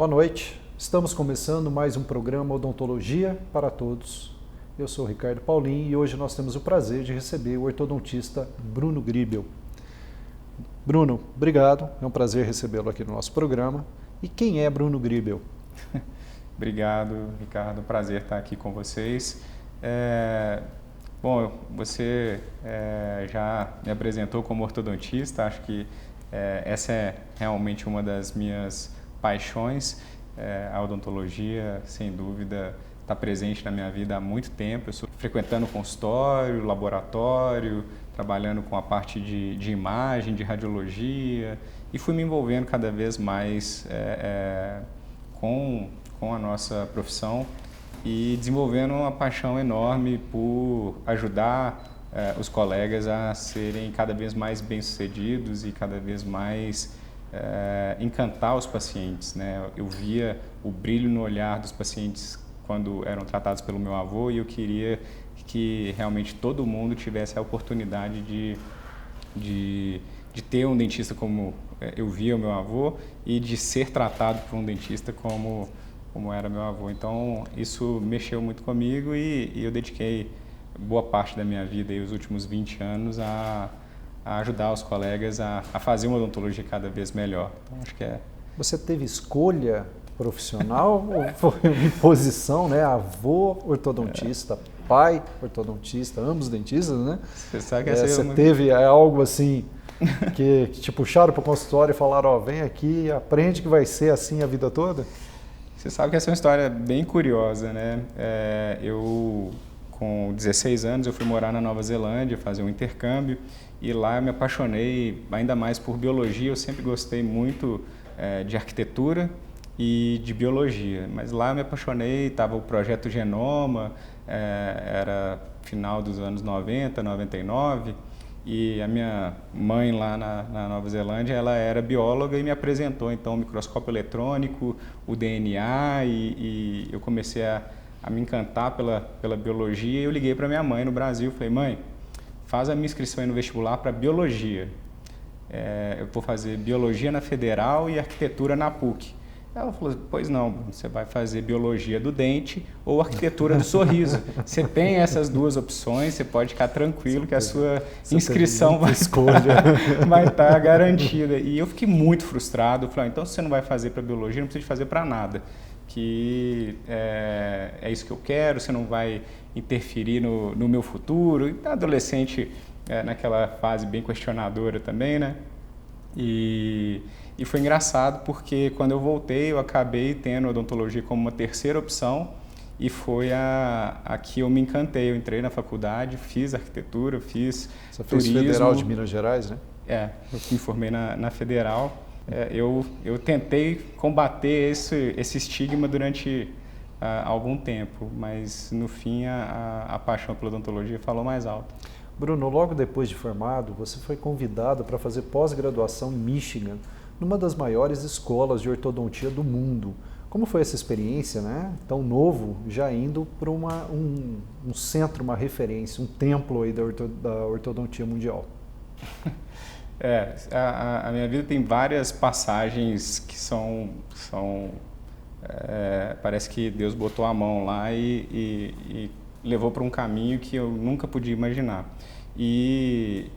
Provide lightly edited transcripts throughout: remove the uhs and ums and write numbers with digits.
Boa noite, estamos começando mais um programa Odontologia para Todos. Eu sou o Ricardo Paulin e hoje nós temos o prazer de receber o ortodontista Bruno Gribel. Bruno, obrigado, é um prazer recebê-lo aqui no nosso programa. E quem é Bruno Gribel? Obrigado, Ricardo, prazer estar aqui com vocês. Bom, você já me apresentou como ortodontista, acho que essa é realmente uma das minhas paixões. A odontologia, sem dúvida, está presente na minha vida há muito tempo. Eu estou frequentando consultório, laboratório, trabalhando com a parte de imagem, de radiologia e fui me envolvendo cada vez mais com a nossa profissão e desenvolvendo uma paixão enorme por ajudar os colegas a serem cada vez mais bem-sucedidos e cada vez mais encantar os pacientes, né? Eu via o brilho no olhar dos pacientes quando eram tratados pelo meu avô e eu queria que realmente todo mundo tivesse a oportunidade de ter um dentista como eu via o meu avô e de ser tratado por um dentista como era meu avô. Então, isso mexeu muito comigo e eu dediquei boa parte da minha vida, e os últimos 20 anos, a ajudar os colegas a fazer uma odontologia cada vez melhor. Então, acho que Você teve escolha profissional ou foi uma imposição, né? Avô ortodontista, pai ortodontista, ambos dentistas, né? Você sabe que você teve algo assim que te puxaram para o consultório e falaram, ó, vem aqui, aprende que vai ser assim a vida toda? Você sabe que essa é uma história bem curiosa, né? Eu, com 16 anos, eu fui morar na Nova Zelândia, fazer um intercâmbio, e lá eu me apaixonei ainda mais por biologia. Eu sempre gostei muito de arquitetura e de biologia, mas lá eu me apaixonei, estava o projeto Genoma, era final dos anos 90, 99, e a minha mãe lá na Nova Zelândia, ela era bióloga e me apresentou então o microscópio eletrônico, o DNA, e eu comecei a me encantar pela biologia. E eu liguei para minha mãe no Brasil, falei, mãe, faz a minha inscrição aí no vestibular para biologia. Eu vou fazer biologia na Federal e arquitetura na PUC. Ela falou, pois não, você vai fazer biologia do dente ou arquitetura do sorriso. Você tem essas duas opções, você pode ficar tranquilo que a sua inscrição vai estar garantida. E eu fiquei muito frustrado. Eu falei, então se você não vai fazer para biologia, não precisa fazer para nada. Que é isso que eu quero, você não vai interferir no meu futuro. E adolescente, naquela fase bem questionadora também, né? E foi engraçado porque quando eu voltei eu acabei tendo a odontologia como uma terceira opção e foi a que eu me encantei. Eu entrei na faculdade, fiz arquitetura, fiz Você turismo. fez Federal de Minas Gerais, né? Eu me formei na Federal. Eu tentei combater esse estigma durante algum tempo, mas no fim a paixão pela odontologia falou mais alto. Bruno, logo depois de formado, você foi convidado para fazer pós-graduação em Michigan, numa das maiores escolas de ortodontia do mundo. Como foi essa experiência, né? Tão novo, já indo para um centro, uma referência, um templo aí da ortodontia mundial? A minha vida tem várias passagens que parece que Deus botou a mão lá e levou para um caminho que eu nunca podia imaginar. E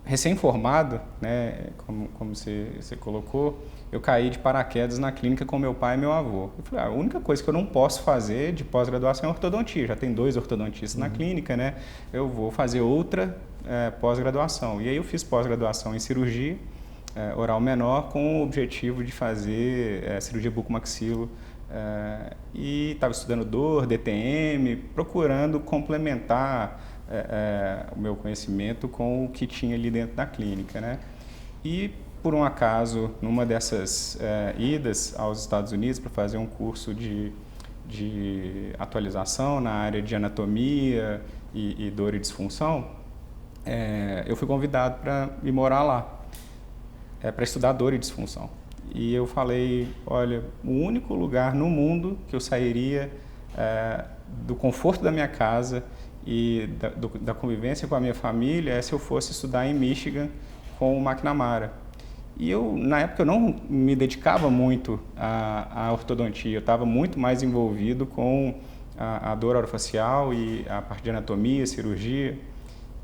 recém-formado, né, como você colocou, eu caí de paraquedas na clínica com meu pai e meu avô. Eu falei, a única coisa que eu não posso fazer de pós-graduação é ortodontia. Já tem 2 ortodontistas na clínica, né? Eu vou fazer outra pós-graduação. E aí eu fiz pós-graduação em cirurgia oral menor com o objetivo de fazer cirurgia bucomaxilo. E estava estudando dor, DTM, procurando complementar o meu conhecimento com o que tinha ali dentro da clínica, né? E por um acaso, numa dessas idas aos Estados Unidos para fazer um curso de atualização na área de anatomia e dor e disfunção, eu fui convidado para ir morar lá, para estudar dor e disfunção. E eu falei, olha, o único lugar no mundo que eu sairia do conforto da minha casa e da convivência com a minha família é se eu fosse estudar em Michigan com o McNamara. E na época, eu não me dedicava muito à ortodontia, eu estava muito mais envolvido com a dor orofacial e a parte de anatomia, cirurgia.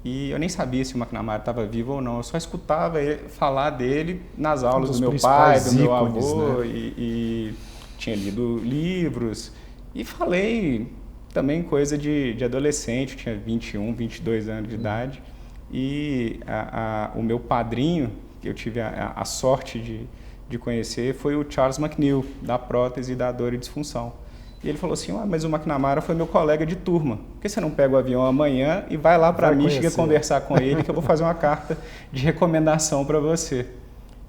E eu nem sabia se o McNamara estava vivo ou não, eu só escutava falar dele nas aulas do meu pai, do meu avô, né? e tinha lido livros. E falei também coisa de adolescente, eu tinha 21, 22 anos de idade. E o meu padrinho, que eu tive a sorte de conhecer, foi o Charles McNeil, da prótese da dor e disfunção. E ele falou assim, mas o McNamara foi meu colega de turma. Por que você não pega o avião amanhã e vai lá para Michigan conversar com ele, que eu vou fazer uma carta de recomendação para você.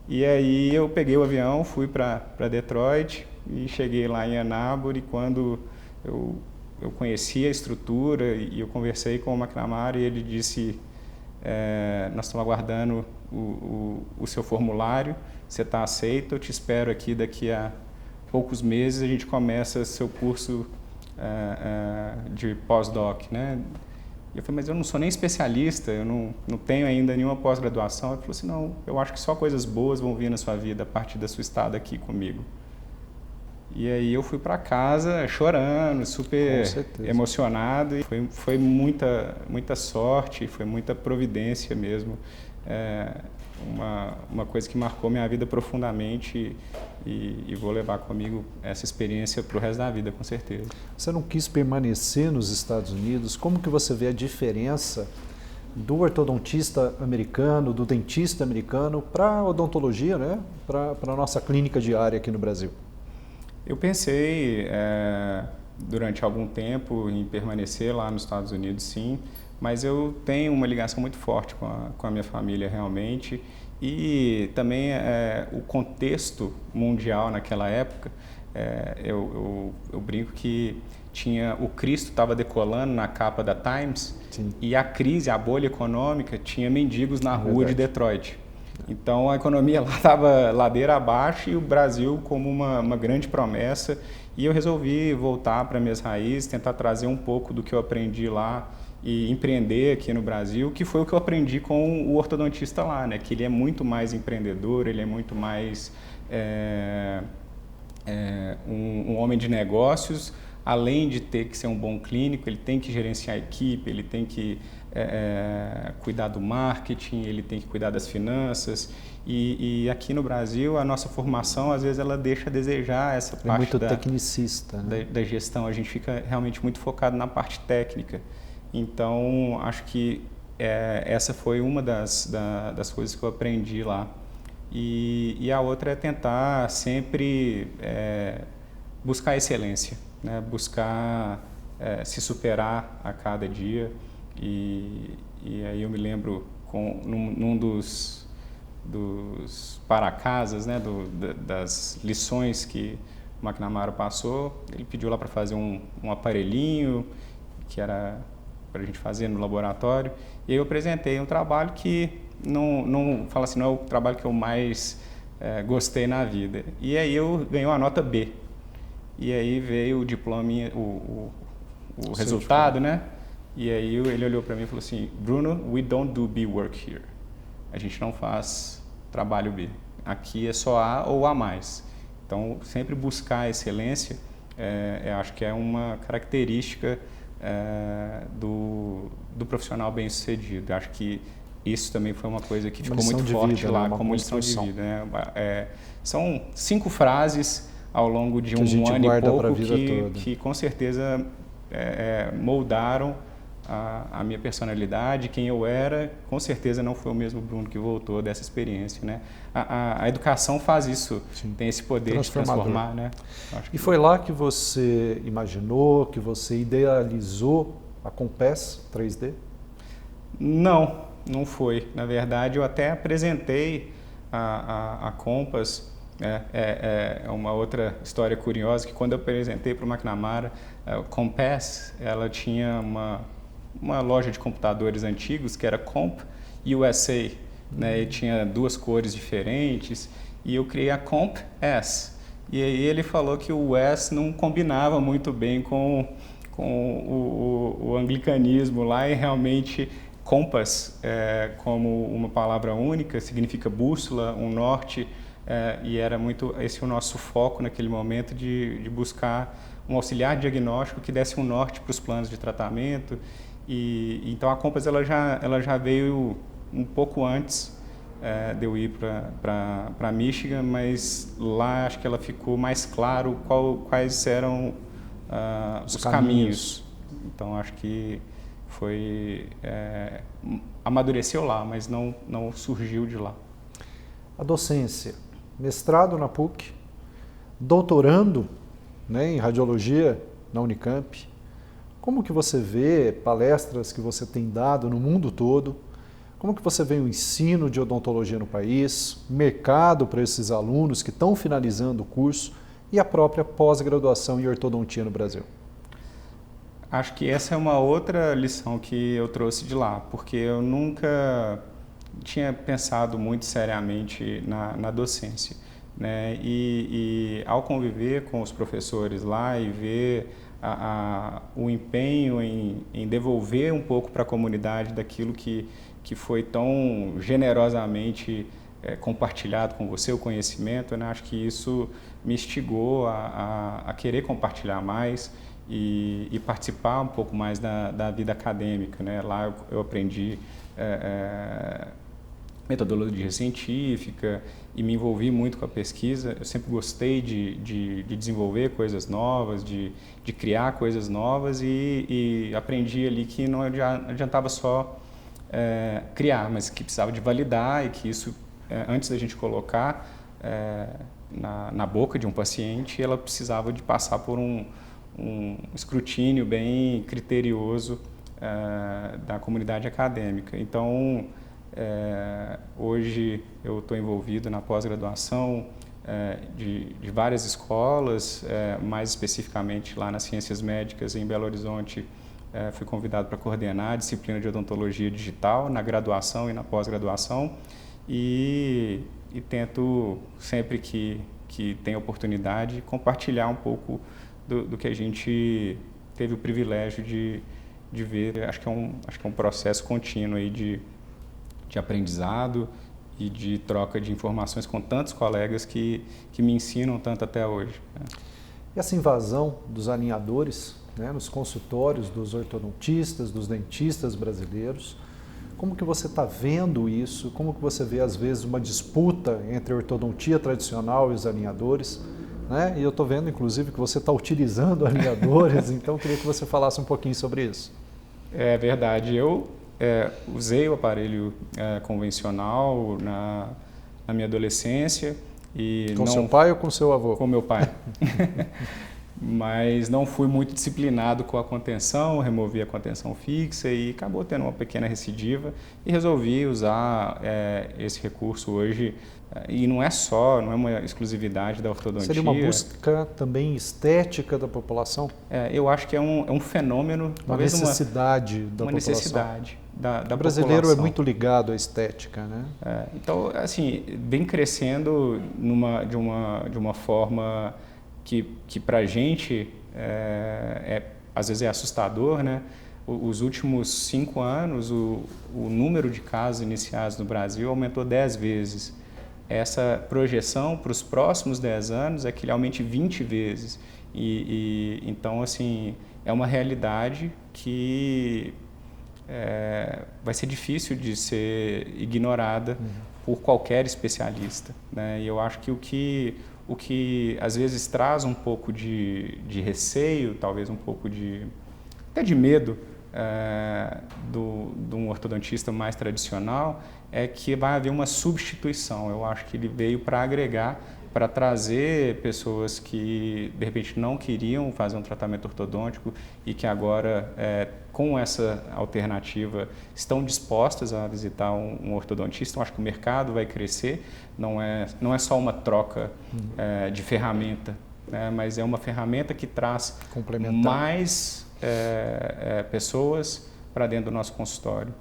E aí eu peguei o avião, fui para Detroit e cheguei lá em Ann Arbor, e quando eu conheci a estrutura e eu conversei com o McNamara, e ele disse, nós estamos aguardando o seu formulário, você está aceito, eu te espero aqui daqui a poucos meses, a gente começa seu curso de pós-doc, né? E eu falei, mas eu não sou nem especialista, eu não tenho ainda nenhuma pós-graduação. Ele falou assim, não, eu acho que só coisas boas vão vir na sua vida a partir da sua estada aqui comigo. E aí eu fui para casa chorando, super emocionado, e foi muita sorte, foi muita providência mesmo. Uma coisa que marcou minha vida profundamente, e vou levar comigo essa experiência para o resto da vida, com certeza. Você não quis permanecer nos Estados Unidos? Como que você vê a diferença do ortodontista americano, do dentista americano para a odontologia, né? Para a nossa clínica diária aqui no Brasil? Eu pensei durante algum tempo em permanecer lá nos Estados Unidos, sim, mas eu tenho uma ligação muito forte com a minha família realmente, e também o contexto mundial naquela época, eu brinco que o Cristo estava decolando na capa da Times, sim, e a crise, a bolha econômica, tinha mendigos na rua de Detroit. Então a economia lá estava ladeira abaixo, e o Brasil como uma grande promessa, e eu resolvi voltar para minhas raízes, tentar trazer um pouco do que eu aprendi lá e empreender aqui no Brasil, que foi o que eu aprendi com o ortodontista lá, né? Que ele é muito mais empreendedor, ele é muito mais um homem de negócios. Além de ter que ser um bom clínico, ele tem que gerenciar a equipe, ele tem que cuidar do marketing, ele tem que cuidar das finanças. E aqui no Brasil, a nossa formação, às vezes, ela deixa a desejar essa parte muito tecnicista, né? da gestão. A gente fica realmente muito focado na parte técnica. Então, acho que essa foi uma das coisas que eu aprendi lá. E a outra é tentar sempre buscar excelência, né? Buscar se superar a cada dia. E aí eu me lembro num dos para-casas, né? Das lições que o McNamara passou, ele pediu lá para fazer um aparelhinho que era para a gente fazer no laboratório, e eu apresentei um trabalho que não fala assim, não é o trabalho que eu mais gostei na vida. E aí eu ganhei uma nota B. E aí veio o diploma, o resultado, né? E aí ele olhou para mim e falou assim, Bruno, we don't do B work here. A gente não faz trabalho B. Aqui é só A ou A+. Então, sempre buscar a excelência, eu acho que é uma característica do profissional bem-sucedido. Eu acho que isso também foi uma coisa que ficou muito forte lá, como lição de vida, né? São 5 frases ao longo de um ano e pouco que com certeza moldaram a minha personalidade, quem eu era. Com certeza não foi o mesmo Bruno que voltou dessa experiência, né? A educação faz isso, sim, tem esse poder de transformar, né? E foi lá que você imaginou, que você idealizou a Compass 3D? Não foi. Na verdade, eu até apresentei a Compass. É uma outra história curiosa, que quando eu apresentei para o McNamara, a Compass, ela tinha uma loja de computadores antigos, que era Comp USA, né? E tinha 2 cores diferentes, e eu criei a Comp S. E aí ele falou que o S não combinava muito bem com o anglicanismo lá, e realmente Compass como uma palavra única, significa bússola, um norte, e era muito esse o nosso foco naquele momento de buscar um auxiliar diagnóstico que desse um norte para os planos de tratamento. E então a Compass ela já veio um pouco antes de eu ir para Michigan, mas lá acho que ela ficou mais claro quais eram os caminhos. Então acho que foi amadureceu lá, mas não surgiu de lá. A docência, mestrado na PUC, doutorando, né, em radiologia na Unicamp. Como que você vê palestras que você tem dado no mundo todo? Como que você vê o ensino de odontologia no país, mercado para esses alunos que estão finalizando o curso e a própria pós-graduação em ortodontia no Brasil? Acho que essa é uma outra lição que eu trouxe de lá, porque eu nunca tinha pensado muito seriamente na docência, né? E ao conviver com os professores lá e ver o empenho em devolver um pouco para a comunidade daquilo que foi tão generosamente compartilhado com você, o conhecimento, né? Acho que isso me instigou a querer compartilhar mais e participar um pouco mais da vida acadêmica, né? Lá eu aprendi metodologia científica e me envolvi muito com a pesquisa. Eu sempre gostei de desenvolver coisas novas, de criar coisas novas e aprendi ali que não adiantava só criar, mas que precisava de validar e que isso, antes da gente colocar na boca de um paciente, ela precisava de passar por um escrutínio bem criterioso da comunidade acadêmica. Então, hoje eu estou envolvido na pós-graduação de várias escolas, mais especificamente lá nas Ciências Médicas em Belo Horizonte. Fui convidado para coordenar a disciplina de odontologia digital na graduação e na pós-graduação e tento sempre que tem oportunidade compartilhar um pouco do que a gente teve o privilégio de ver. Acho que é um processo contínuo aí de aprendizado e de troca de informações com tantos colegas que me ensinam tanto até hoje. E essa invasão dos alinhadores, né, nos consultórios dos ortodontistas, dos dentistas brasileiros, como que você está vendo isso? Como que você vê, às vezes, uma disputa entre a ortodontia tradicional e os alinhadores? Né? E eu estou vendo, inclusive, que você está utilizando alinhadores, então eu queria que você falasse um pouquinho sobre isso. É verdade. Eu usei o aparelho convencional na minha adolescência. Com seu pai ou com seu avô? Com meu pai. Mas não fui muito disciplinado com a contenção, removi a contenção fixa e acabou tendo uma pequena recidiva e resolvi usar esse recurso hoje. E não é uma exclusividade da ortodontia. Seria uma busca também estética da população? Eu acho que é um fenômeno, uma necessidade da população. Uma necessidade da população. O brasileiro é muito ligado à estética, né? Então, assim, vem crescendo de uma forma que para a gente às vezes é assustador, né? Os últimos 5 anos, o número de casos iniciados no Brasil aumentou 10 vezes. Essa projeção para os próximos 10 anos é que ele aumente 20 vezes. Então, assim, é uma realidade que vai ser difícil de ser ignorada por qualquer especialista, né? E eu acho que o que às vezes traz um pouco de receio, talvez um pouco até de medo de um ortodontista mais tradicional, é que vai haver uma substituição. Eu acho que ele veio para agregar, para trazer pessoas que de repente não queriam fazer um tratamento ortodôntico e que agora, com essa alternativa, estão dispostas a visitar um ortodontista. Eu acho que o mercado vai crescer, não é só uma troca de ferramenta, né, mas é uma ferramenta que traz mais pessoas para dentro do nosso consultório.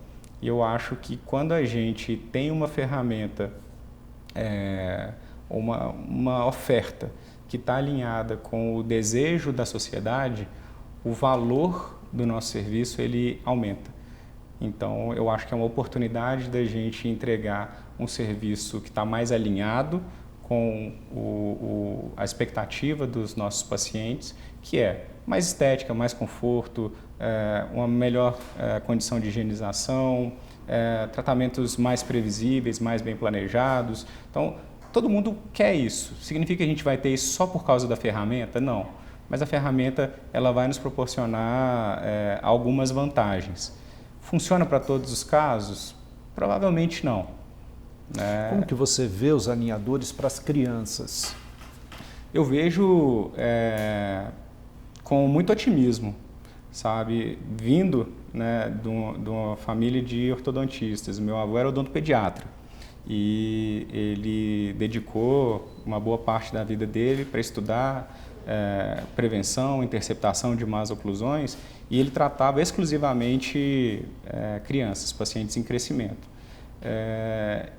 E eu acho que quando a gente tem uma ferramenta, uma oferta que está alinhada com o desejo da sociedade, o valor do nosso serviço ele aumenta. Então, eu acho que é uma oportunidade da gente entregar um serviço que está mais alinhado com a expectativa dos nossos pacientes, que é mais estética, mais conforto, uma melhor condição de higienização, tratamentos mais previsíveis, mais bem planejados. Então, todo mundo quer isso. Significa que a gente vai ter isso só por causa da ferramenta? Não. Mas a ferramenta ela vai nos proporcionar algumas vantagens. Funciona para todos os casos? Provavelmente não. Como que você vê os alinhadores para as crianças? Eu vejo com muito otimismo, sabe? Vindo, né, de uma família de ortodontistas. Meu avô era odontopediatra e ele dedicou uma boa parte da vida dele para estudar prevenção, interceptação de más oclusões, e ele tratava exclusivamente crianças, pacientes em crescimento.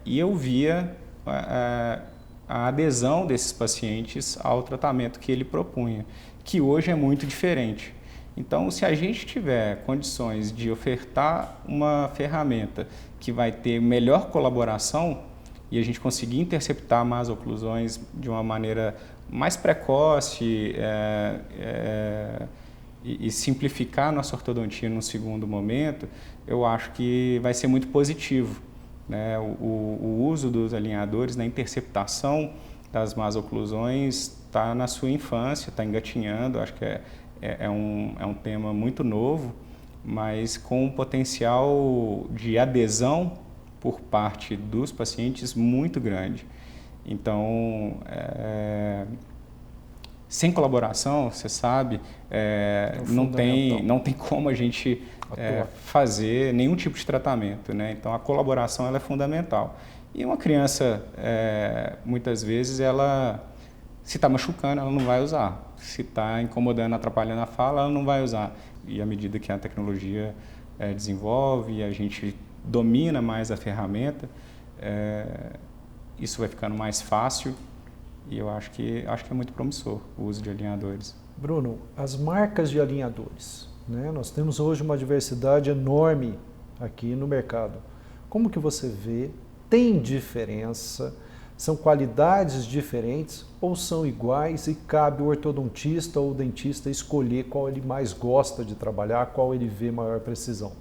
E eu via a adesão desses pacientes ao tratamento que ele propunha, que hoje é muito diferente. Então, se a gente tiver condições de ofertar uma ferramenta que vai ter melhor colaboração e a gente conseguir interceptar más oclusões de uma maneira mais precoce e simplificar a nossa ortodontia num segundo momento, eu acho que vai ser muito positivo, né? O uso dos alinhadores na interceptação das más oclusões está na sua infância, está engatinhando, acho que é um tema muito novo, mas com um potencial de adesão por parte dos pacientes muito grande. Então, sem colaboração, você sabe, não tem como a gente fazer nenhum tipo de tratamento, né? Então, a colaboração ela é fundamental. E uma criança, muitas vezes, se está machucando, ela não vai usar. Se está incomodando, atrapalhando a fala, ela não vai usar. E à medida que a tecnologia desenvolve e a gente domina mais a ferramenta, isso vai ficando mais fácil e eu acho que é muito promissor o uso de alinhadores. Bruno, as marcas de alinhadores, né? Nós temos hoje uma diversidade enorme aqui no mercado. Como que você vê? Tem diferença? São qualidades diferentes ou são iguais e cabe o ortodontista ou o dentista escolher qual ele mais gosta de trabalhar, qual ele vê maior precisão?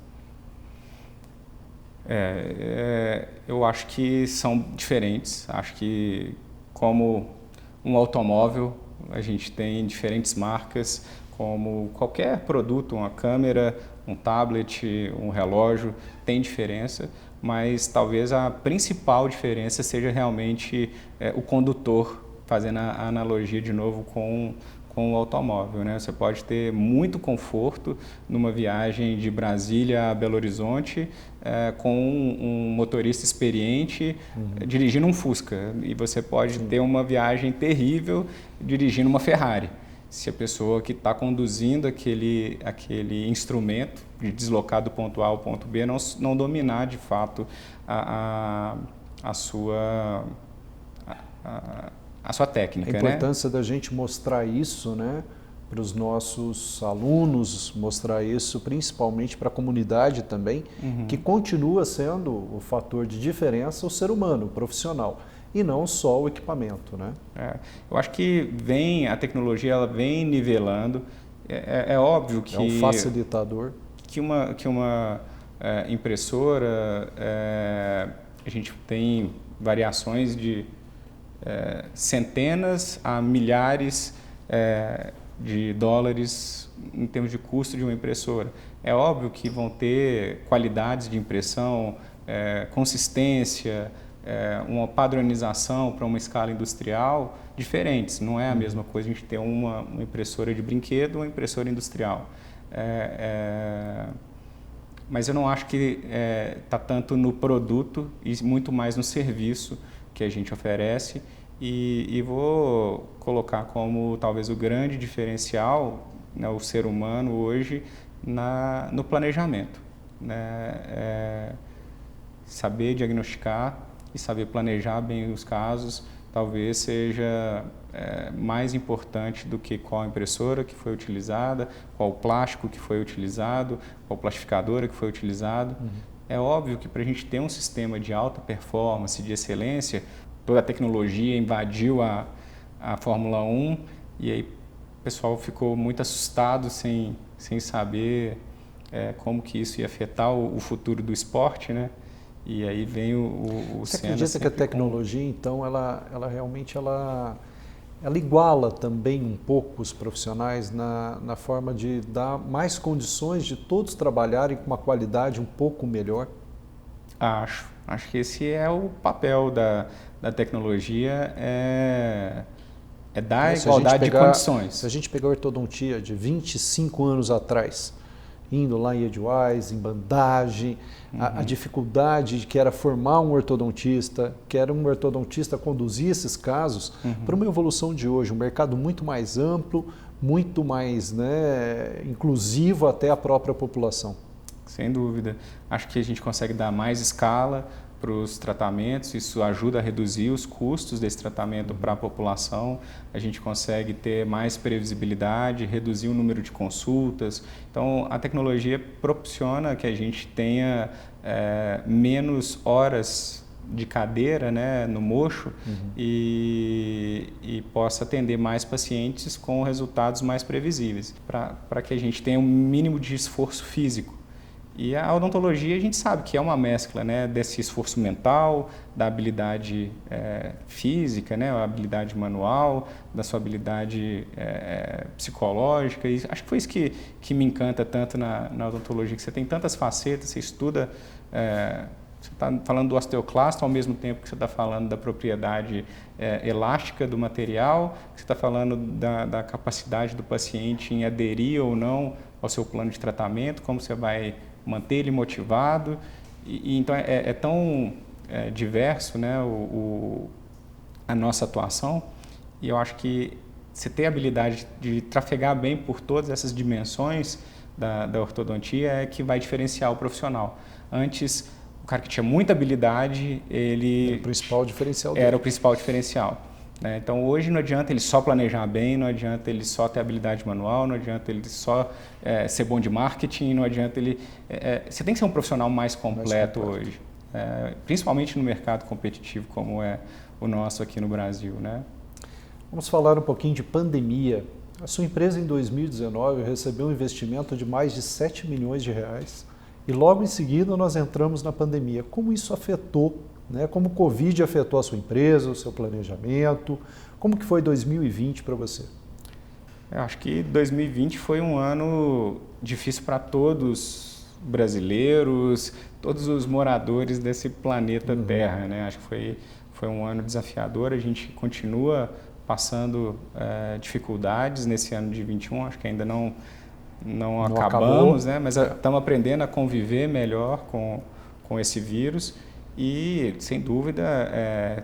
Eu acho que são diferentes. Acho que, como um automóvel, a gente tem diferentes marcas, como qualquer produto, uma câmera, um tablet, um relógio, tem diferença, mas talvez a principal diferença seja realmente o condutor, fazendo a analogia de novo com o automóvel, né? Você pode ter muito conforto numa viagem de Brasília a Belo Horizonte com um motorista experiente dirigindo um Fusca, e você pode ter uma viagem terrível dirigindo uma Ferrari. Se a pessoa que está conduzindo aquele instrumento de deslocar do ponto A ao ponto B não dominar de fato a sua técnica. A importância da gente mostrar isso, né, para os nossos alunos, mostrar isso principalmente para a comunidade também, que continua sendo o fator de diferença o ser humano, o profissional, e não só o equipamento, né? Eu acho que a tecnologia ela vem nivelando. É óbvio que... É um facilitador. Que uma impressora, a gente tem variações de centenas a milhares de dólares em termos de custo de uma impressora. É óbvio que vão ter qualidades de impressão, consistência, uma padronização para uma escala industrial diferentes. Não é a mesma coisa a gente ter uma impressora de brinquedo ou uma impressora industrial. Mas eu não acho que está tanto no produto e muito mais no serviço que a gente oferece, e vou colocar como talvez o grande diferencial, né, o ser humano hoje no planejamento, né? Saber diagnosticar e saber planejar bem os casos talvez seja mais importante do que qual impressora que foi utilizada, qual plástico que foi utilizado, qual plastificadora que foi utilizado. É óbvio que para a gente ter um sistema de alta performance, de excelência, toda a tecnologia invadiu a Fórmula 1 e aí o pessoal ficou muito assustado sem saber como que isso ia afetar o futuro do esporte, né? E aí vem o Você Senna acredita que a tecnologia, então, ela realmente ela iguala também um pouco os profissionais na forma de dar mais condições de todos trabalharem com uma qualidade um pouco melhor? Acho que esse é o papel da tecnologia, dar igualdade de condições. Se a gente pegar a ortodontia de 25 anos atrás, indo lá em Edgewise, em bandagem, a dificuldade que era formar um ortodontista, que era um ortodontista conduzir esses casos, para uma evolução de hoje, um mercado muito mais amplo, muito mais inclusivo até a própria população. Sem dúvida. Acho que a gente consegue dar mais escala para os tratamentos, isso ajuda a reduzir os custos desse tratamento para a população, a gente consegue ter mais previsibilidade, reduzir o número de consultas. Então, a tecnologia proporciona que a gente tenha menos horas de cadeira, né, no mocho e possa atender mais pacientes com resultados mais previsíveis, para que a gente tenha um mínimo de esforço físico. E a odontologia a gente sabe que é uma mescla, né, desse esforço mental, da habilidade física, né, a habilidade manual, da sua habilidade psicológica. E acho que foi isso que me encanta tanto na odontologia, que você tem tantas facetas, você estuda, você está falando do osteoclasto ao mesmo tempo que você está falando da propriedade elástica do material, que você está falando da capacidade do paciente em aderir ou não ao seu plano de tratamento, como você vai manter ele motivado, e então é tão diverso, né, a nossa atuação, e eu acho que você ter a habilidade de trafegar bem por todas essas dimensões da ortodontia é que vai diferenciar o profissional. Antes, o cara que tinha muita habilidade, ele... Era o principal diferencial dele. Era o principal diferencial. Então, hoje não adianta ele só planejar bem, não adianta ele só ter habilidade manual, não adianta ele só ser bom de marketing, não adianta ele... você tem que ser um profissional mais completo hoje, principalmente no mercado competitivo como é o nosso aqui no Brasil, né? Vamos falar um pouquinho de pandemia. A sua empresa, em 2019, recebeu um investimento de mais de 7 milhões de reais e logo em seguida nós entramos na pandemia. Como isso afetou, como o Covid afetou a sua empresa, o seu planejamento? Como que foi 2020 para você? Eu acho que 2020 foi um ano difícil para todos brasileiros, todos os moradores desse planeta Terra, né? Acho que foi um ano desafiador, a gente continua passando dificuldades nesse ano de 21, acho que ainda não acabamos, né? Mas estamos aprendendo a conviver melhor com esse vírus. E, sem dúvida,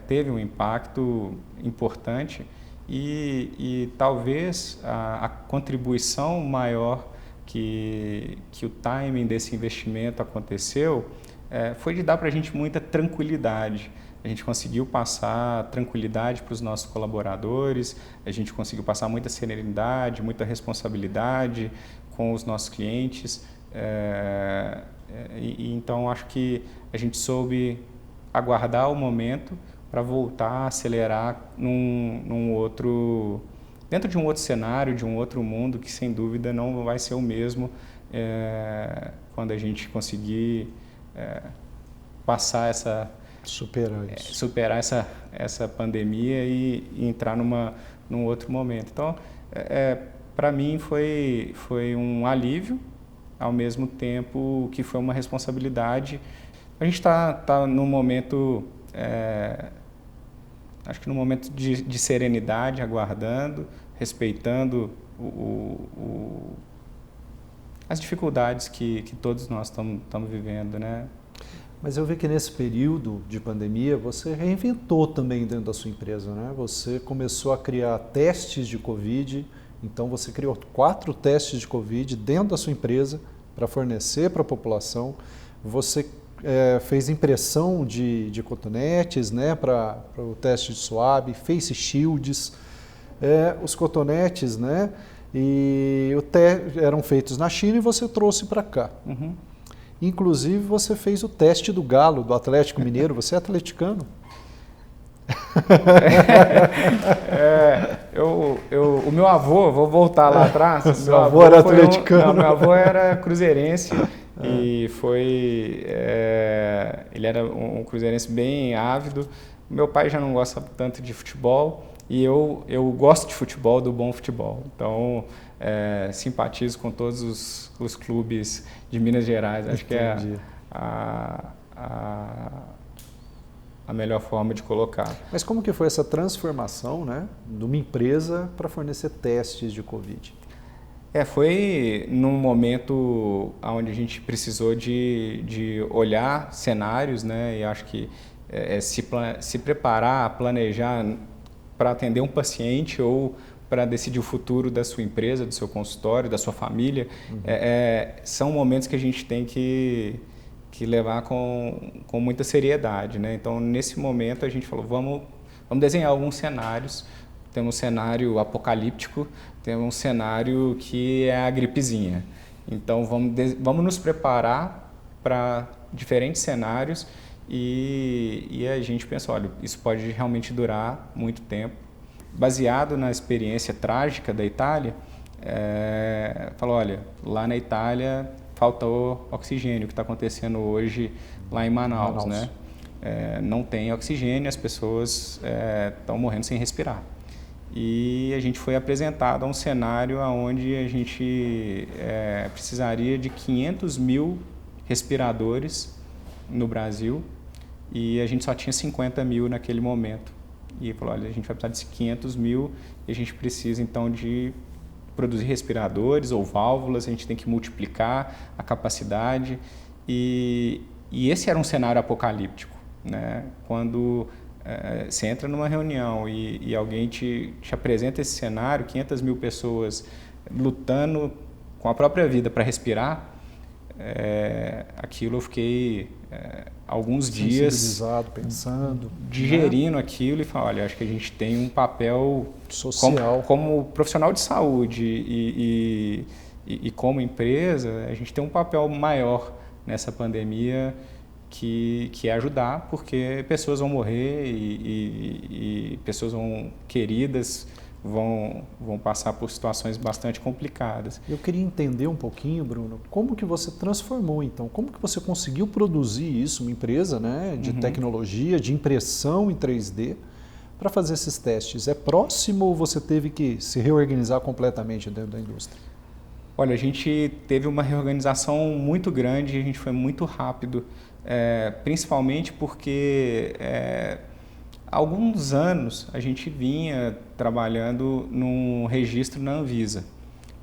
teve um impacto importante e talvez a contribuição maior que o timing desse investimento aconteceu foi de dar para a gente muita tranquilidade. A gente conseguiu passar tranquilidade para os nossos colaboradores, a gente conseguiu passar muita serenidade, muita responsabilidade com os nossos clientes. Então, acho que a gente soube aguardar o momento para voltar a acelerar dentro de um outro cenário, de um outro mundo que, sem dúvida, não vai ser o mesmo quando a gente conseguir passar superar essa pandemia e entrar num outro momento. Então, para mim, foi um alívio, ao mesmo tempo que foi uma responsabilidade. A gente está num momento, acho que num momento de serenidade, aguardando, respeitando as dificuldades que todos nós estamos vivendo, né? Mas eu vi que nesse período de pandemia você reinventou também dentro da sua empresa, né? Você começou a criar testes de Covid. Então você criou 4 testes de Covid dentro da sua empresa para fornecer para a população. Você fez impressão de cotonetes, né, para o teste de swab, face shields, os cotonetes, né, e eram feitos na China e você trouxe para cá. Uhum. Inclusive você fez o teste do galo, do Atlético Mineiro, você é atleticano? O meu avô, vou voltar lá atrás. Seu avô era atleticano? Meu avô era cruzeirense e foi. Ele era um cruzeirense bem ávido. Meu pai já não gosta tanto de futebol e eu gosto de futebol, do bom futebol. Então, simpatizo com todos os clubes de Minas Gerais. Acho que é a melhor forma de colocar. Mas como que foi essa transformação, né, de uma empresa para fornecer testes de Covid? Foi num momento onde a gente precisou de olhar cenários, né, e acho que se preparar, planejar para atender um paciente ou para decidir o futuro da sua empresa, do seu consultório, da sua família, são momentos que a gente tem que levar com muita seriedade, né? Então, nesse momento, a gente falou, vamos desenhar alguns cenários. Temos um cenário apocalíptico, temos um cenário que é a gripezinha. Então, vamos nos preparar para diferentes cenários e a gente pensou, olha, isso pode realmente durar muito tempo. Baseado na experiência trágica da Itália, falou, olha, lá na Itália faltou oxigênio, o que está acontecendo hoje lá em Manaus. Né? Não tem oxigênio, as pessoas estão morrendo sem respirar. E a gente foi apresentado a um cenário onde a gente precisaria de 500 mil respiradores no Brasil e a gente só tinha 50 mil naquele momento. E falou, olha, a gente vai precisar de 500 mil e a gente precisa então de produzir respiradores ou válvulas, a gente tem que multiplicar a capacidade e esse era um cenário apocalíptico, né? Quando você entra numa reunião e alguém te apresenta esse cenário, 500 mil pessoas lutando com a própria vida para respirar, aquilo eu fiquei alguns dias pensando, digerindo, né? Aquilo e falando, olha, acho que a gente tem um papel social como profissional de saúde e como empresa, a gente tem um papel maior nessa pandemia que é ajudar, porque pessoas vão morrer e pessoas queridas vão passar por situações bastante complicadas. Eu queria entender um pouquinho, Bruno, como que você transformou então, como que você conseguiu produzir isso, uma empresa, né, de tecnologia, de impressão em 3D, para fazer esses testes? É próximo ou você teve que se reorganizar completamente dentro da indústria? Olha, a gente teve uma reorganização muito grande, a gente foi muito rápido, principalmente porque há alguns anos a gente vinha trabalhando num registro na Anvisa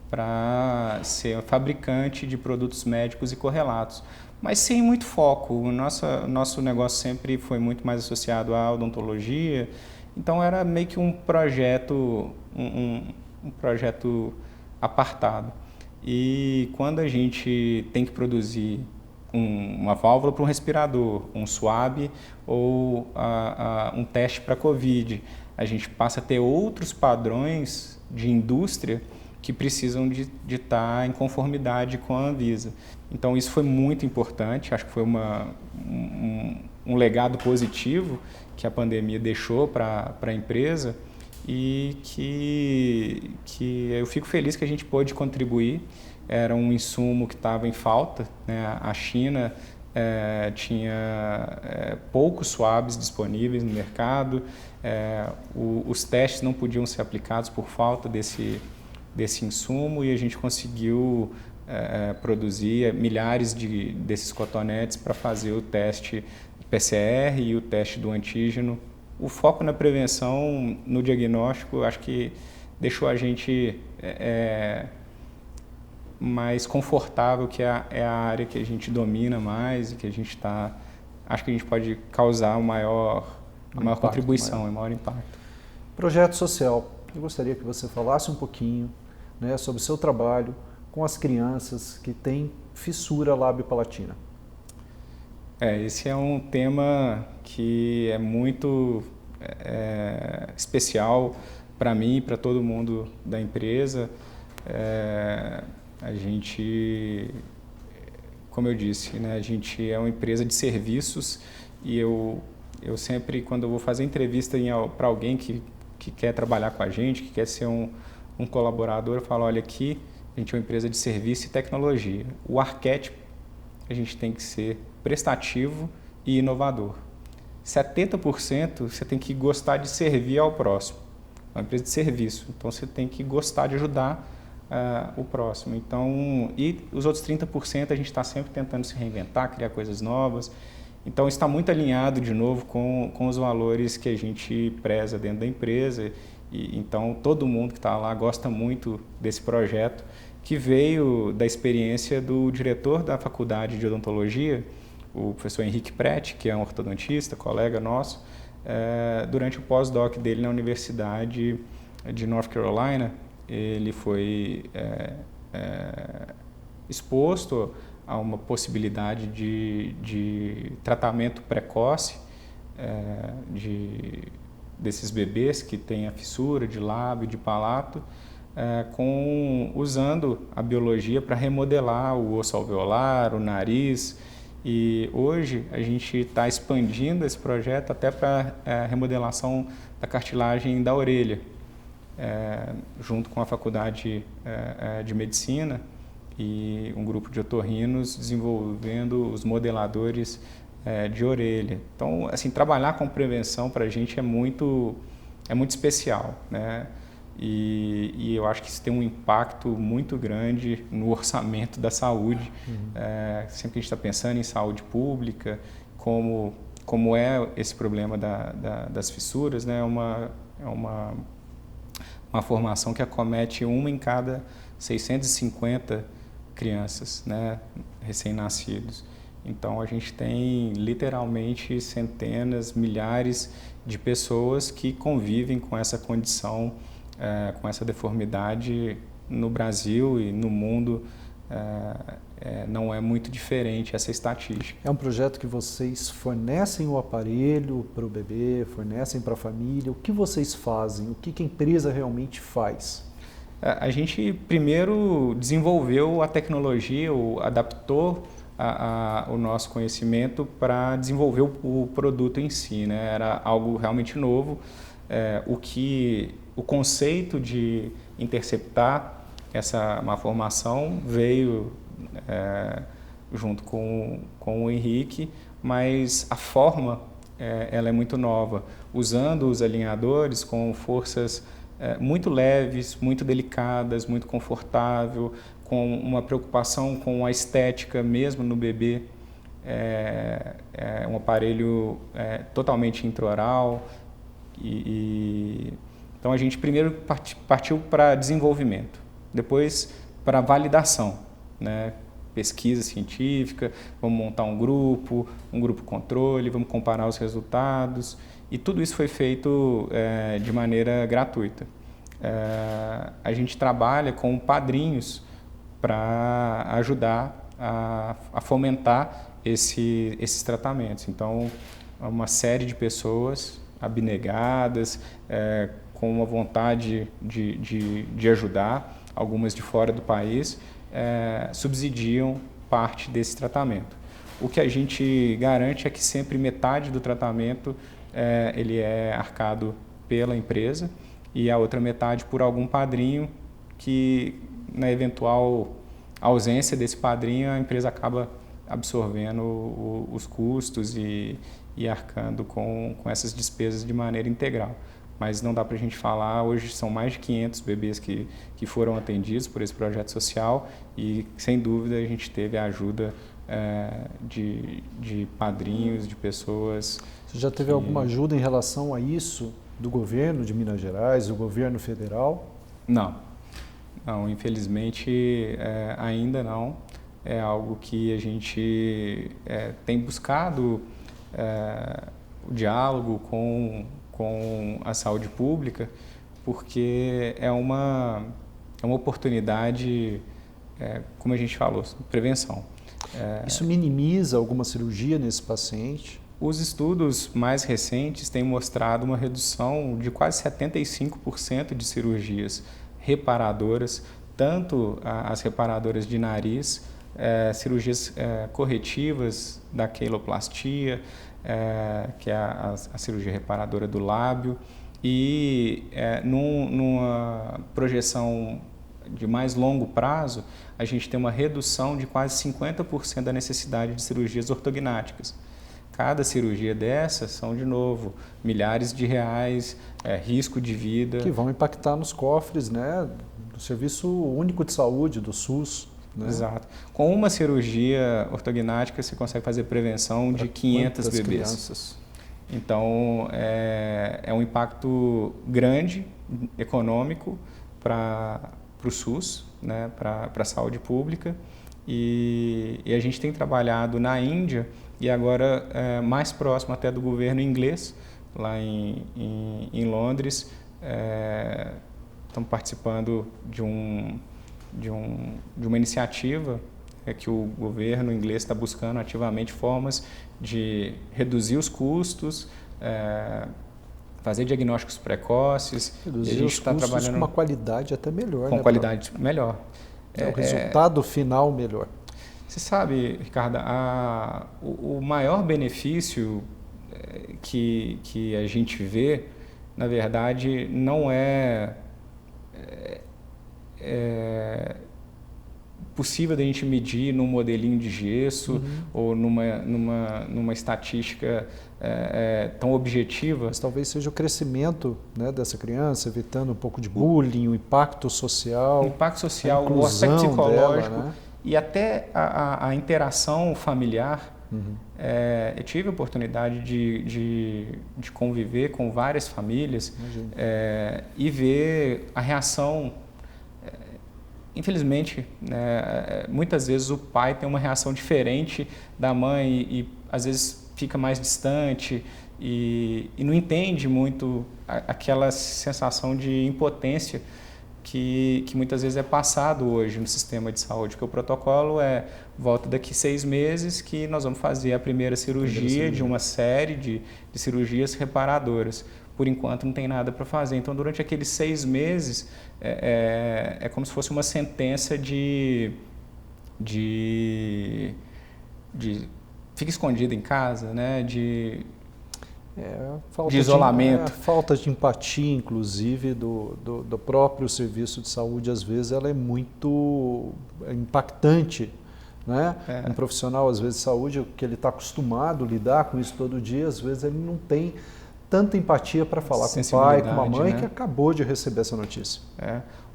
para ser fabricante de produtos médicos e correlatos, mas sem muito foco. O nosso negócio sempre foi muito mais associado à odontologia, então era meio que um projeto, um projeto apartado. E quando a gente tem que produzir uma válvula para um respirador, um swab ou um teste para COVID, a gente passa a ter outros padrões de indústria que precisam de estar em conformidade com a Anvisa. Então isso foi muito importante, acho que foi um legado positivo que a pandemia deixou para a empresa e que eu fico feliz que a gente pôde contribuir. Era um insumo que estava em falta, né? A China tinha poucos swabs disponíveis no mercado, os testes não podiam ser aplicados por falta desse insumo e a gente conseguiu produzir milhares desses cotonetes para fazer o teste PCR e o teste do antígeno. O foco na prevenção, no diagnóstico, acho que deixou a gente mais confortável, que é a área que a gente domina mais e que a gente acho que a gente pode causar a maior contribuição, o maior impacto. Projeto social. Eu gostaria que você falasse um pouquinho, né, sobre o seu trabalho com as crianças que têm fissura lábio-palatina. Esse é um tema que é muito especial para mim e para todo mundo da empresa. A gente, como eu disse, né, a gente é uma empresa de serviços e eu sempre, quando eu vou fazer entrevista para alguém que quer trabalhar com a gente, que quer ser um colaborador, eu falo, olha, aqui a gente é uma empresa de serviço e tecnologia. O arquétipo, a gente tem que ser prestativo e inovador. 70% você tem que gostar de servir ao próximo. É uma empresa de serviço, então você tem que gostar de ajudar o próximo. Então, e os outros 30% a gente está sempre tentando se reinventar, criar coisas novas. Então, está muito alinhado, de novo, com os valores que a gente preza dentro da empresa. E, então, todo mundo que está lá gosta muito desse projeto, que veio da experiência do diretor da faculdade de odontologia, o professor Henrique Prete, que é um ortodontista, colega nosso, durante o pós-doc dele na Universidade de North Carolina. Ele foi exposto a uma possibilidade de tratamento precoce desses bebês que têm a fissura de lábio, de palato, usando a biologia para remodelar o osso alveolar, o nariz. E hoje a gente está expandindo esse projeto até para a remodelação da cartilagem da orelha, junto com a Faculdade de Medicina e um grupo de otorrinos desenvolvendo os modeladores de orelha. Então, assim, trabalhar com prevenção para a gente é muito especial, né? E eu acho que isso tem um impacto muito grande no orçamento da saúde. Sempre que a gente está pensando em saúde pública, como é esse problema das fissuras, né? É uma formação que acomete 1 em cada 650 crianças, né, recém-nascidos. Então, a gente tem literalmente centenas, milhares de pessoas que convivem com essa condição, com essa deformidade no Brasil e no mundo. Não é muito diferente essa estatística. É um projeto que vocês fornecem o aparelho para o bebê, fornecem para a família. O que vocês fazem? O que a empresa realmente faz? A gente primeiro desenvolveu a tecnologia, adaptou o nosso conhecimento para desenvolver o produto em si, né? Era algo realmente novo. O conceito de interceptar essa malformação veio junto com o Henrique, mas a forma ela é muito nova, usando os alinhadores com forças muito leves, muito delicadas, muito confortável, com uma preocupação com a estética mesmo no bebê. Um aparelho totalmente intraoral. Então a gente primeiro partiu para desenvolvimento, depois para validação, né? Pesquisa científica, vamos montar um grupo controle, vamos comparar os resultados, e tudo isso foi feito de maneira gratuita. A gente trabalha com padrinhos para ajudar a fomentar esses tratamentos. Então, uma série de pessoas abnegadas, com uma vontade de ajudar, algumas de fora do país, subsidiam parte desse tratamento. O que a gente garante é que sempre metade do tratamento ele é arcado pela empresa e a outra metade por algum padrinho que, na eventual ausência desse padrinho, a empresa acaba absorvendo os custos e arcando com essas despesas de maneira integral. Mas não dá para a gente falar, hoje são mais de 500 bebês que foram atendidos por esse projeto social e, sem dúvida, a gente teve a ajuda de padrinhos, de pessoas. Você já teve alguma ajuda em relação a isso do governo de Minas Gerais, do governo federal? Não, infelizmente ainda não. É algo que a gente tem buscado o diálogo com a saúde pública, porque é uma oportunidade, como a gente falou, prevenção. Isso minimiza alguma cirurgia nesse paciente? Os estudos mais recentes têm mostrado uma redução de quase 75% de cirurgias reparadoras, tanto as reparadoras de nariz, cirurgias corretivas da queiloplastia, que é a cirurgia reparadora do lábio, e numa projeção de mais longo prazo, a gente tem uma redução de quase 50% da necessidade de cirurgias ortognáticas. Cada cirurgia dessas são, de novo, milhares de reais, risco de vida. Que vão impactar nos cofres, né, do Serviço Único de Saúde, do SUS. Né? Exato. Com uma cirurgia ortognática, você consegue fazer prevenção de 500 bebês. Crianças? Então, é um impacto grande, econômico, para o SUS, né, para a saúde pública. E a gente tem trabalhado na Índia e agora mais próximo até do governo inglês, lá em Londres. Estamos participando de uma iniciativa que o governo inglês está buscando ativamente formas de reduzir os custos, fazer diagnósticos precoces. Reduzir e a gente está trabalhando com uma qualidade até melhor. Com qualidade melhor. O resultado final melhor. Você sabe, Ricardo, o maior benefício que a gente vê, na verdade, não é possível da gente medir num modelinho de gesso ou numa estatística tão objetiva. Mas talvez seja o crescimento, né, dessa criança, evitando um pouco de bullying, o impacto social. O impacto social, o aspecto psicológico dela, né? E até a interação familiar. Eu tive a oportunidade de conviver com várias famílias e ver a reação. Infelizmente, muitas vezes o pai tem uma reação diferente da mãe e às vezes fica mais distante e não entende muito aquela sensação de impotência que muitas vezes é passado hoje no sistema de saúde, porque o protocolo volta daqui 6 meses que nós vamos fazer a primeira cirurgia de uma série de cirurgias reparadoras. Por enquanto não tem nada para fazer. Então, durante aqueles 6 meses, é como se fosse uma sentença de fica escondido em casa, né? De isolamento. Falta de empatia, inclusive, do próprio serviço de saúde, às vezes, ela é muito impactante. Né? Um profissional, às vezes, de saúde, que ele está acostumado a lidar com isso todo dia, às vezes ele não tem tanta empatia para falar com o pai, com a mãe, né? Que acabou de receber essa notícia.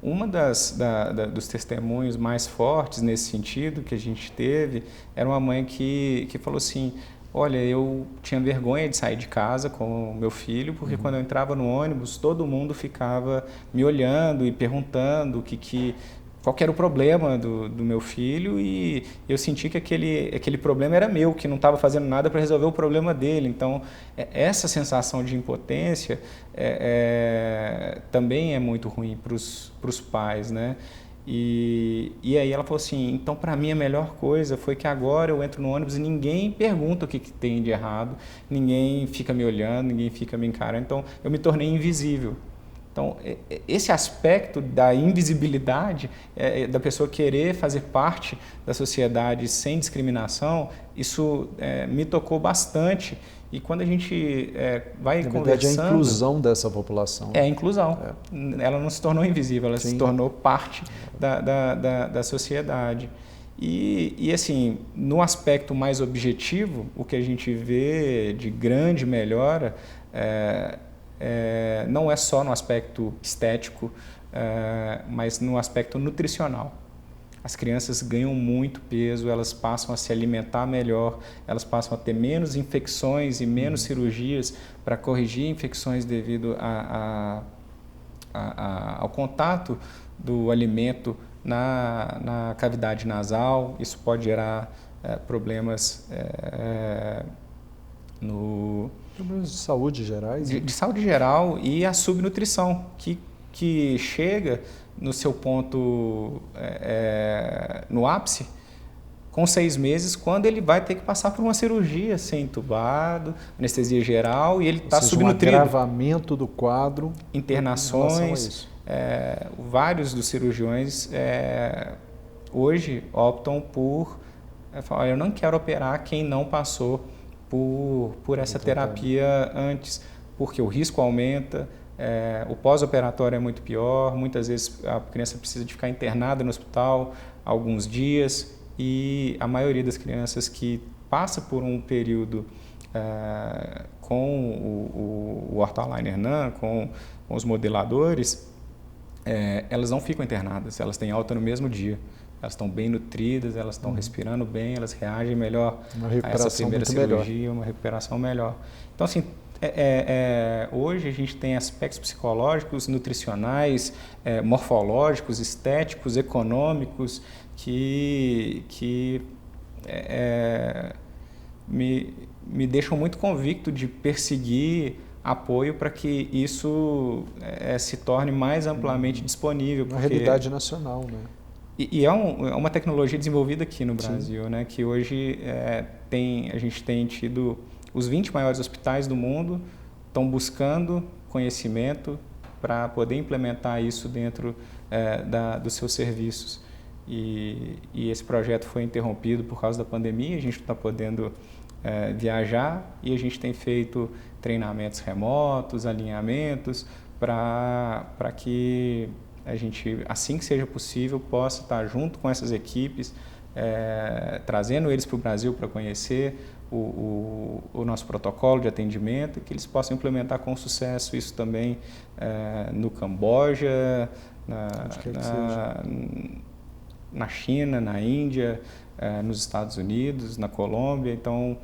Uma dos testemunhos mais fortes nesse sentido que a gente teve era uma mãe que falou assim: olha, eu tinha vergonha de sair de casa com o meu filho, porque quando eu entrava no ônibus, todo mundo ficava me olhando e perguntando qual que era o problema do meu filho, e eu senti que aquele problema era meu, que não estava fazendo nada para resolver o problema dele. Então, essa sensação de impotência também é muito ruim para os pais, né? E aí ela falou assim: então, para mim, a melhor coisa foi que agora eu entro no ônibus e ninguém pergunta o que tem de errado, ninguém fica me olhando, ninguém fica me encarando, então eu me tornei invisível. Então, esse aspecto da invisibilidade, da pessoa querer fazer parte da sociedade sem discriminação, isso me tocou bastante. E quando a gente vai conversando... Na verdade, é a inclusão dessa população. É a inclusão. Ela não se tornou invisível, ela se tornou parte da sociedade. E, assim, no aspecto mais objetivo, o que a gente vê de grande melhora não é só no aspecto estético, mas no aspecto nutricional. As crianças ganham muito peso, elas passam a se alimentar melhor, elas passam a ter menos infecções e menos cirurgias para corrigir infecções devido ao contato do alimento na cavidade nasal. Isso pode gerar problemas Problemas de saúde gerais. De saúde geral, e a subnutrição, que chega no seu ponto, no ápice, com 6 meses, quando ele vai ter que passar por uma cirurgia, ser entubado, anestesia geral, e ele está subnutrido. Um agravamento do quadro. Internações. Vários dos cirurgiões hoje optam por falar, eu não quero operar quem não passou por essa terapia antes, porque o risco aumenta, o pós-operatório é muito pior, muitas vezes a criança precisa de ficar internada no hospital alguns dias, e a maioria das crianças que passa por um período com o Ortholiner NAN, com os modeladores, elas não ficam internadas, elas têm alta no mesmo dia. Elas estão bem nutridas, elas estão respirando bem, elas reagem melhor a essa primeira cirurgia, uma recuperação melhor. Então, assim, hoje a gente tem aspectos psicológicos, nutricionais, morfológicos, estéticos, econômicos, que me deixam muito convicto de perseguir apoio para que isso se torne mais amplamente disponível. Uma realidade nacional, né? E é uma tecnologia desenvolvida aqui no Brasil, né? Que hoje a gente tem tido os 20 maiores hospitais do mundo estão buscando conhecimento para poder implementar isso dentro dos seus serviços. E esse projeto foi interrompido por causa da pandemia, a gente não está podendo viajar, e a gente tem feito treinamentos remotos, alinhamentos, para que a gente, assim que seja possível, possa estar junto com essas equipes, trazendo eles para o Brasil para conhecer o nosso protocolo de atendimento, e que eles possam implementar com sucesso isso também no Camboja, na China, na Índia, nos Estados Unidos, na Colômbia. Então,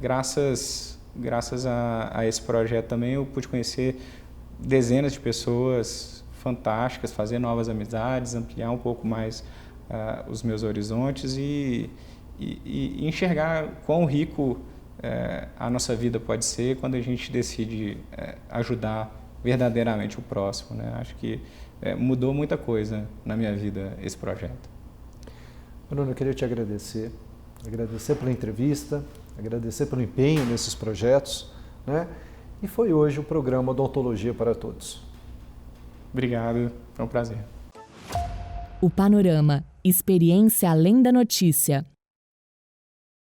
graças a esse projeto também eu pude conhecer dezenas de pessoas fantásticas, fazer novas amizades, ampliar um pouco mais os meus horizontes e enxergar quão rico a nossa vida pode ser quando a gente decide ajudar verdadeiramente o próximo, né? Acho que mudou muita coisa na minha vida esse projeto. Bruno, eu queria te agradecer pela entrevista, agradecer pelo empenho nesses projetos, né? E foi hoje o programa Odontologia para Todos. Obrigado, foi um prazer. O Panorama, experiência além da notícia.